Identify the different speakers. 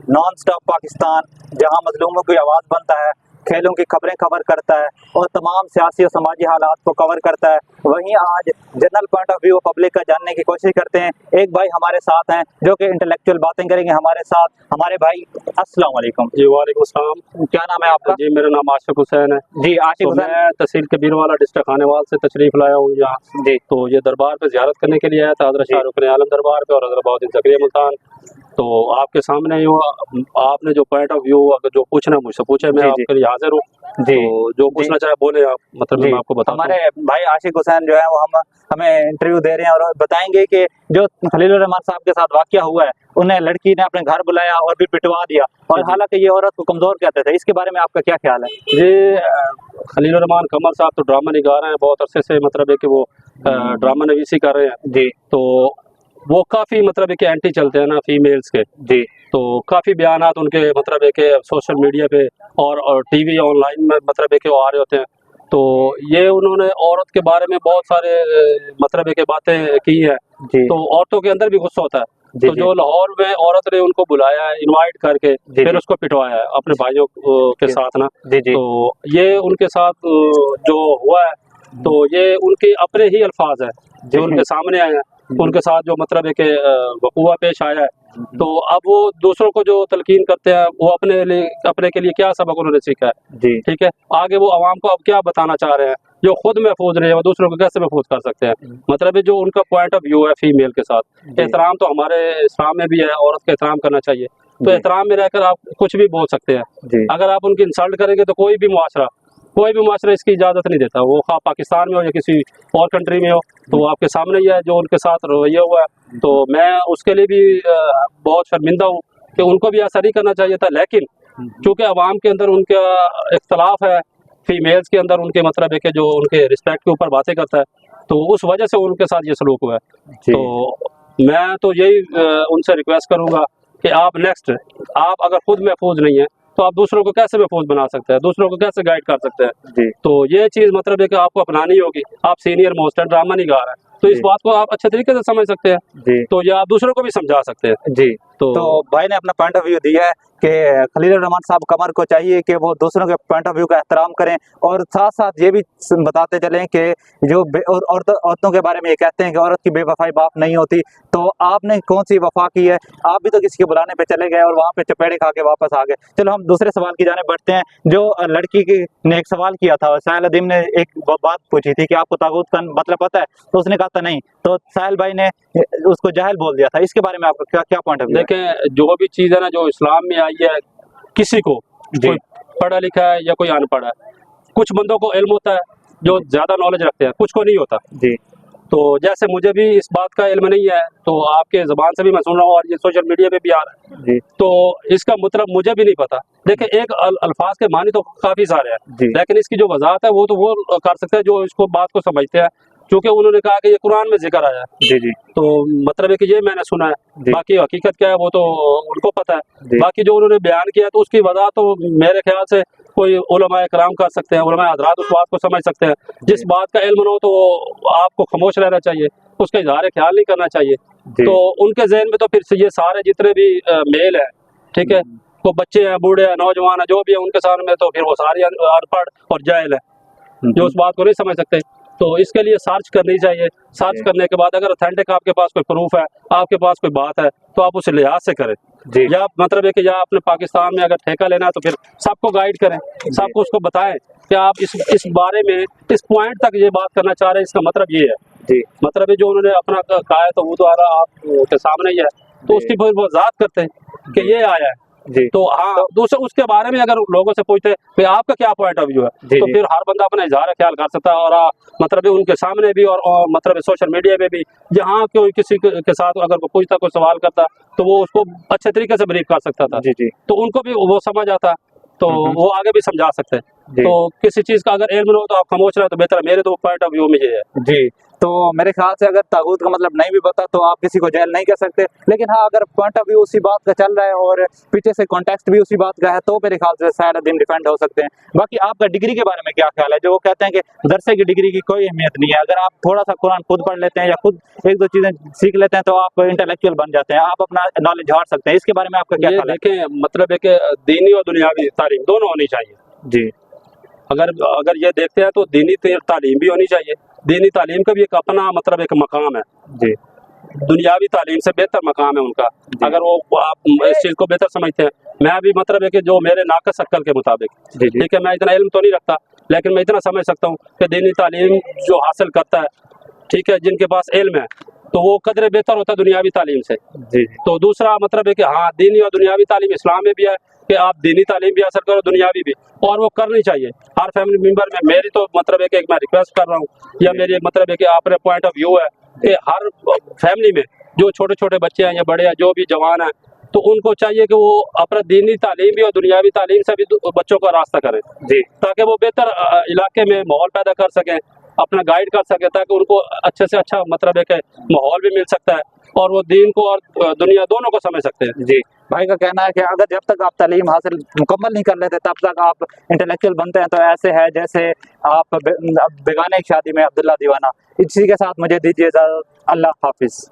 Speaker 1: Non stop Pakistan, जहां मजलूमों की आवाज़ बनता है, खेलों की खबरें कवर करता है और तमाम सियासी और समाजी हालात को कवर करता है, वहीं आज general point of view public का जानने की कोशिश करते हैं। एक भाई हमारे साथ हैं जो कि इंटेलेक्चुअल बातें करेंगे हमारे साथ। हमारे भाई अस्सलाम वालेकुम।
Speaker 2: जी वालेकुम सलाम।
Speaker 1: क्या नाम है आपका?
Speaker 2: जी मेरा नाम आशिक हुसैन है।
Speaker 1: जी आशिक हुसैन।
Speaker 2: मैं तहसील कबीरवाला डिस्ट्रिक्ट खानेवाल से तशरीफ लाया हूँ यहाँ।
Speaker 1: जी
Speaker 2: तो ये दरबार पे ज़ियारत करने के लिए आया था, हज़रत शाहरुख आलम दरबार पे और हज़रत बहाउद्दीन ज़करिया मुल्तान। तो आपके सामने ही हो, आपने जो पॉइंट ऑफ व्यू अगर जो पूछना मुझसे पूछे, मैं आपके लिए हाजिर हूँ।
Speaker 1: जी
Speaker 2: तो जो पूछना चाहे बोले आप, मतलब मैं आपको बताता हूँ।
Speaker 1: हमारे भाई आशिक हुसैन जो है वो हमें इंटरव्यू दे रहे हैं और बताएंगे कि जो खलीलुर रहमान साहब के साथ वाकया हुआ है, उन्हें लड़की ने अपने घर बुलाया और भी पिटवा दिया, और हालांकि ये औरत को कमजोर कहते थे, इसके बारे में आपका क्या ख्याल है?
Speaker 2: ये खलीलुर रहमान कमर साहब तो ड्रामा निगार हैं, बहुत अरसे से, मतलब है कि वो ड्रामा नवीसी कर रहे हैं।
Speaker 1: जी
Speaker 2: तो वो काफ़ी मतलब है कि एंटी चलते हैं ना फीमेल्स के।
Speaker 1: जी
Speaker 2: तो काफ़ी बयानात उनके मतलब है कि सोशल मीडिया पे और टीवी ऑनलाइन में मतलब है कि वो आ रहे होते हैं। तो ये उन्होंने औरत के बारे में बहुत सारे मतलब है कि बातें की हैं।
Speaker 1: जी
Speaker 2: तो औरतों के अंदर भी गुस्सा होता है।
Speaker 1: जी
Speaker 2: तो जो लाहौर में औरत ने उनको बुलाया है, इनवाइट करके,
Speaker 1: जी
Speaker 2: फिर उसको पिटवाया है अपने भाइयों के
Speaker 1: जी
Speaker 2: साथ ना।
Speaker 1: जी जी
Speaker 2: तो ये उनके साथ जो हुआ है, तो ये उनके अपने ही अल्फाज है जो उनके सामने आए हैं, उनके साथ जो मतलब है कि वकूआ पेश आया है। तो अब वो दूसरों को जो तलकीन करते हैं, वो अपने के लिए क्या सबक उन्होंने सीखा है,
Speaker 1: जी
Speaker 2: ठीक है, आगे वो आवाम को अब क्या बताना चाह रहे हैं, जो खुद महफूज रहे हैं वो दूसरों को कैसे महफूज कर सकते हैं। मतलब है जो उनका पॉइंट ऑफ व्यू है फीमेल के साथ। एहतराम तो हमारे इस्लाम में भी है, औरत का एहतराम करना चाहिए। तो एहतराम में रहकर आप कुछ भी बोल सकते हैं।
Speaker 1: जी
Speaker 2: अगर आप उनकी इंसल्ट करेंगे तो कोई भी मुआशरा इसकी इजाज़त नहीं देता, वो खा पाकिस्तान में हो या किसी और कंट्री में हो। तो वो आपके सामने ही है जो उनके साथ रवैया हुआ है। तो मैं उसके लिए भी बहुत शर्मिंदा हूँ कि उनको भी ऐसा नहीं करना चाहिए था, लेकिन चूँकि अवाम के अंदर उनका इख्तलाफ है, फीमेल्स के अंदर उनके मतलब है कि जो उनके रिस्पेक्ट के ऊपर बातें करता है, तो उस वजह से उनके साथ ये सलूक हुआ है।
Speaker 1: जी
Speaker 2: तो मैं तो यही उनसे रिक्वेस्ट करूँगा कि आप नेक्स्ट, आप अगर खुद महफूज नहीं है तो आप दूसरों को कैसे महफूज बना सकते हैं, दूसरों को कैसे गाइड कर सकते हैं।
Speaker 1: जी
Speaker 2: तो ये चीज़ मतलब है कि आपको अपनानी होगी। आप सीनियर मोस्ट है, ड्रामा नहीं गा रहे हैं, तो इस
Speaker 1: जी
Speaker 2: बात को आप अच्छे तरीके से समझ सकते हैं।
Speaker 1: जी
Speaker 2: तो ये आप दूसरों को भी समझा सकते हैं।
Speaker 1: जी
Speaker 2: तो
Speaker 1: तो भाई ने अपना पॉइंट ऑफ व्यू दिया है कि खलीलुर रहमान साहब कमर को चाहिए कि वो दूसरों के पॉइंट ऑफ व्यू का एहतराम करें, और साथ साथ ये भी बताते चलें कि जो औरतों के बारे में ये कहते हैं कि औरत की बेवफाई बाप नहीं होती। तो आपने कौन सी वफा की है? आप भी तो किसी के बुलाने पे चले गए और वहाँ पे चपेड़े खा के वापस आ गए। चलो हम दूसरे सवाल की जाने बढ़ते हैं। जो लड़की की ने एक सवाल किया था, साहिल अदीम ने एक बात पूछी थी कि आपको तागूत का मतलब पता है, तो उसने कहा था नहीं, तो साहिल भाई ने उसको जाहिल बोल दिया था। इसके बारे में आपका क्या क्या पॉइंट ऑफ व्यू है?
Speaker 2: देखें, जो भी चीज़ है ना जो इस्लाम में आई है, किसी को,
Speaker 1: जी
Speaker 2: कोई पढ़ा लिखा है या कोई अनपढ़ है, कुछ बंदों को इल्म होता है जो ज़्यादा नॉलेज रखते हैं, कुछ को नहीं होता।
Speaker 1: जी
Speaker 2: तो जैसे मुझे भी इस बात का इल्म नहीं है, तो आपके ज़बान से भी मैं सुन रहा हूँ और ये सोशल मीडिया पे भी आ रहा है,
Speaker 1: जी
Speaker 2: तो इसका मतलब मुझे भी नहीं पता। देखिए, एक अल्फाज के मानी तो काफ़ी सारे हैं,
Speaker 1: जी
Speaker 2: लेकिन इसकी जो वजाहत है वो तो वो कर सकते हैं जो इसको बात को समझते हैं, क्योंकि उन्होंने कहा कि ये कुरान में जिक्र आया है।
Speaker 1: जी जी
Speaker 2: तो मतलब है कि ये मैंने सुना है,
Speaker 1: जी
Speaker 2: बाकी हकीकत क्या है वो तो उनको पता है।
Speaker 1: जी
Speaker 2: बाकी जो उन्होंने बयान किया तो उसकी वजह तो मेरे ख्याल से कोई उलमाए कराम कर सकते हैं, उलमाए हज़रात उस बात को समझ सकते हैं। जिस बात का इल्म न हो तो आपको खामोश रहना चाहिए, उसका इजहार ख्याल नहीं करना चाहिए।
Speaker 1: जी
Speaker 2: तो उनके जहन में तो फिर से ये सारे जितने भी मेल हैं, ठीक है, वो बच्चे हैं, बूढ़े हैं, नौजवान हैं, जो भी है उनके सामने, तो फिर वो सारे अनपढ़ और जाहिल है जो उस बात को नहीं समझ सकते। तो इसके लिए सर्च करनी चाहिए। सर्च करने के बाद अगर ऑथेंटिक आपके पास कोई प्रूफ है, आपके पास कोई बात है, तो आप उस लिहाज से करें।
Speaker 1: जी
Speaker 2: या मतलब है कि या अपने पाकिस्तान में अगर ठेका लेना है तो फिर सबको गाइड करें, सबको उसको बताएं कि आप इस बारे में इस पॉइंट तक ये बात करना चाह रहे हैं, इसका मतलब ये है।
Speaker 1: जी
Speaker 2: मतलब है जो उन्होंने अपना कहा है तो वो तो आप के सामने ही है, तो उसकी फिर वजाहत करते हैं कि ये आया है।
Speaker 1: जी
Speaker 2: तो हाँ, दूसरे उसके बारे में अगर लोगों से पूछते हैं आपका क्या पॉइंट ऑफ व्यू है,
Speaker 1: जी
Speaker 2: तो
Speaker 1: जी
Speaker 2: फिर हर बंदा अपना इजहार ख्याल कर सकता है। और मतलब है उनके सामने भी और मतलब सोशल मीडिया पे भी, जहाँ कोई किसी के साथ अगर कोई पूछता, कोई सवाल करता, तो वो उसको अच्छे तरीके से ब्रीफ कर सकता था।
Speaker 1: जी जी
Speaker 2: तो उनको भी वो समझ आता, तो वो आगे भी समझा सकते हैं।
Speaker 1: जी
Speaker 2: तो किसी चीज़ का अगर इल्म न हो तो आप खामोश रहे तो बेहतर है, मेरे तो पॉइंट ऑफ व्यू में ये है।
Speaker 1: जी तो मेरे ख्याल से अगर तागूत का मतलब नहीं भी पता तो आप किसी को जेल नहीं कर सकते, लेकिन हाँ अगर पॉइंट ऑफ व्यू उसी बात का चल रहा है और पीछे से कॉन्टेक्स्ट भी उसी बात का है तो मेरे ख्याल से शायद दिन डिफेंड हो सकते हैं। बाकी आपका डिग्री के बारे में क्या ख्याल है? जो वो कहते हैं कि दरसे की डिग्री की कोई अहमियत नहीं है, अगर आप थोड़ा सा कुरान खुद पढ़ लेते हैं या खुद एक दो चीजें सीख लेते हैं तो आप इंटेलेक्चुअल बन जाते हैं, आप अपना नॉलेज झाड़ सकते हैं। इसके बारे में आपका क्या
Speaker 2: ये
Speaker 1: ख्याल है?
Speaker 2: देखें, मतलब है कि दीनी और दुनियावी तालीम दोनों होनी चाहिए।
Speaker 1: जी
Speaker 2: अगर ये देखते हैं तो दीनी तालीम भी होनी चाहिए। दीनी तालीम का भी एक अपना मतलब एक मकाम है,
Speaker 1: जी
Speaker 2: दुनियावी तालीम से बेहतर मकाम है उनका। अगर वो आप इस चीज़ को बेहतर समझते हैं, मैं भी मतलब है कि जो मेरे नाक़स अक्ल के मुताबिक,
Speaker 1: जी जी
Speaker 2: ठीक है, मैं इतना इल्म तो नहीं रखता, लेकिन मैं इतना समझ सकता हूँ कि दीनी तालीम जो हासिल करता है, ठीक है, जिनके पास इल्म है, तो वो कदर बेहतर होता है दुनियावी तालीम से।
Speaker 1: जी
Speaker 2: तो दूसरा मतलब है कि हाँ, दीनी और दुनियावी तालीम इस्लाम में भी है कि आप दीनी तालीम भी हासिल करो, दुनियावी भी, और वो करनी चाहिए हर फैमिली मेंबर में। मेरी तो मतलब है कि एक मैं रिक्वेस्ट कर रहा हूँ, या मेरी एक मतलब है कि अपने पॉइंट ऑफ व्यू है कि हर फैमिली में जो छोटे छोटे बच्चे हैं या बड़े हैं, जो भी जवान हैं, तो उनको चाहिए कि वो अपना दीनी तालीम भी और दुनियावी तालीम से भी बच्चों का रास्ता करें,
Speaker 1: जी
Speaker 2: ताकि वो बेहतर इलाके में माहौल पैदा कर सकें, अपना गाइड कर सकें, ताकि उनको अच्छे से अच्छा मतलब है कि माहौल भी मिल सकता है और वो दीन को और दुनिया दोनों को समझ सकते हैं।
Speaker 1: जी भाई का कहना है कि अगर जब तक आप तालीम हासिल मुकम्मल नहीं कर लेते तब तक आप इंटेलेक्चुअल बनते हैं, तो ऐसे है जैसे आप बेगाने की शादी में अब्दुल्ला दीवाना। इसी के साथ मुझे दीजिए इजाज़त। अल्लाह हाफिज़।